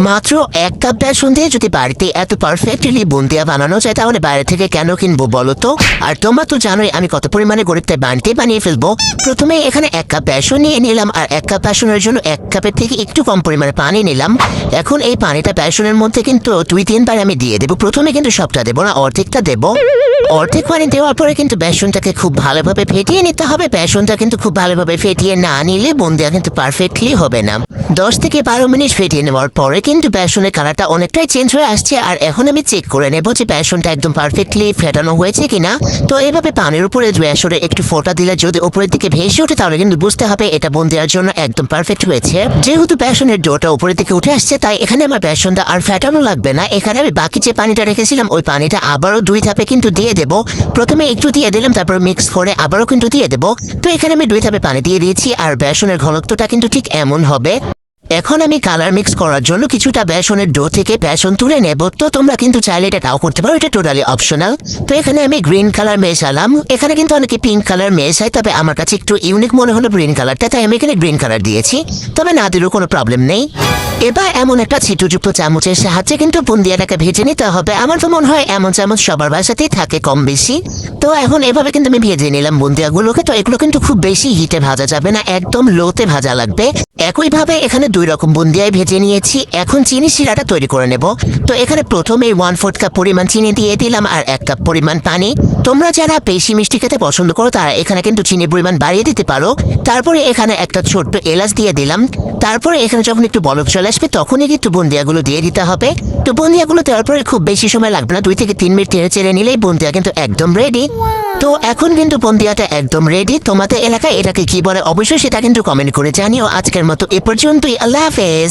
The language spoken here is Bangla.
মাত্র 1 কাপ বেসন দিয়ে যদি বাড়িতে এত পারফেক্টলি বুন্দিয়া বানানো যায় তাহলে বাইরে থেকে কেন কিনবো বলো তো? আর তোমরা তো জানোই আমি কত পরিমাণে গরিব, তাই বাড়িতে বানিয়ে ফেলবো। প্রথমে এখানে 1 কাপ বেসন নিয়ে নিলাম আর 1 কাপ বেসনের জন্য 1 কাপের থেকে একটু কম পরিমাণে পানি নিলাম। এখন এই পানিটা বেসনের মধ্যে কিন্তু 2-3 বার আমি দিয়ে দেবো। প্রথমে কিন্তু সবটা দেবো না, অর্ধেকটা দেবো। অর্ধেক পানি দেওয়ার পরে কিন্তু বেসনটাকে খুব ভালোভাবে ফেটিয়ে নিতে হবে। বেসনটা কিন্তু খুব ভালোভাবে ফেটিয়ে না নিলে বুন্দিয়া কিন্তু পারফেক্টলি হবে না। 10 থেকে 12 মিনিট ফেটিয়ে নেওয়ার পরে কিন্তু বেসনের কালারটা অনেকটাই চেঞ্জ হয়ে আসছে। আর এখন আমি চেক করে নেবো যে বেসনটা একদম পারফেক্টলি ফেটানো হয়েছে কিনা। তো এভাবে পানির উপরে বেসনে একটু ফোঁটা দিলে যদি উপরের দিকে ভেসে ওঠে তাহলে কিন্তু বুঝতে হবে এটা বুন্দিয়ার জন্য একদম পারফেক্ট হয়েছে। যেহেতু বেসনের ডোটা উপরের দিকে উঠে আসছে তাই এখানে আমার বেসনটা আর ফেটানো লাগবে না। এখানে আমি বাকি যে পানিটা রেখেছিলাম ওই পানিটা আবারও 2 ধাপে কিন্তু দিয়ে দেবো। প্রথমে একটু দিয়ে দিলাম, তারপর মিক্স করে আবারও কিন্তু দিয়ে দেবো। তো এখানে আমি 2 ধাপে পানি দিয়ে দিয়েছি আর বেসনের ঘনত্বটা কিন্তু ঠিক এমন হবে। এখন আমি কালার মিক্স করার জন্য কিছুটা বেসনের ডো থেকে বেসন তুলে নেব। তো তোমরা কিন্তু চাইলে এটা নাও করতে পারো, এটা টোটালি অপশনাল। তো এখানে আমি গ্রিন কালার মেশালাম। এখানে কিন্তু অনেকে পিঙ্ক কালার মেশায়, তবে আমার কাছে একটু ইউনিক মনে হলো গ্রিন কালারটা, তাই আমি এখানে গ্রিন কালার দিয়েছি। তবে না দিলেও কোনো প্রবলেম নেই। এবার এমন একটা ছিটুযুক্ত চামচের সাহায্যে কিন্তু বুন্দিয়াটাকে ভেজে নিতে হবে। আমার তো মনে হয় এমন চামচ সবার বাসাতেই থাকে কম বেশি। তো এখন এভাবে কিন্তু আমি ভেজে নিলাম বুন্দিয়াগুলোকে। তো এগুলো কিন্তু খুব বেশি হিটে ভাজা যাবে না, একদম লোতে ভাজা লাগবে। একইভাবে এখানে 2 রকম বুন্দিয়ায় ভেজে নিয়েছি। এখন চিনি শিরাটা তৈরি করে নেব। তো এখানে প্রথমে 1/4 কাপ পরিমাণ চিনি দিয়ে দিলাম আর 1 কাপ পরিমাণ পানি। তোমরা যারা বেশি মিষ্টি খেতে পছন্দ করো তারা এখানে কিন্তু চিনির পরিমাণ বাড়িয়ে দিতে পারো। তারপরে এখানে একটা ছোট্ট এলাচ দিয়ে দিলাম। তারপরে এখানে যখন একটু বলক চলে আসবে তখনই কিন্তু বুন্দিয়াগুলো দিয়ে দিতে হবে। তো বুন্দিয়াগুলো দেওয়ার পরে খুব বেশি সময় লাগবে না, 2 থেকে 3 মিনিট চেড়ে নিলেই বুন্দিয়া কিন্তু একদম রেডি। তো এখন কিন্তু বুন্দিয়াটা একদম রেডি। তোমাদের এলাকায় এটাকে কি বলে অবশ্যই সেটা কিন্তু কমেন্ট করে জানিও। আজকের মতো এ পর্যন্তই। আল্লাহ হাফেজ।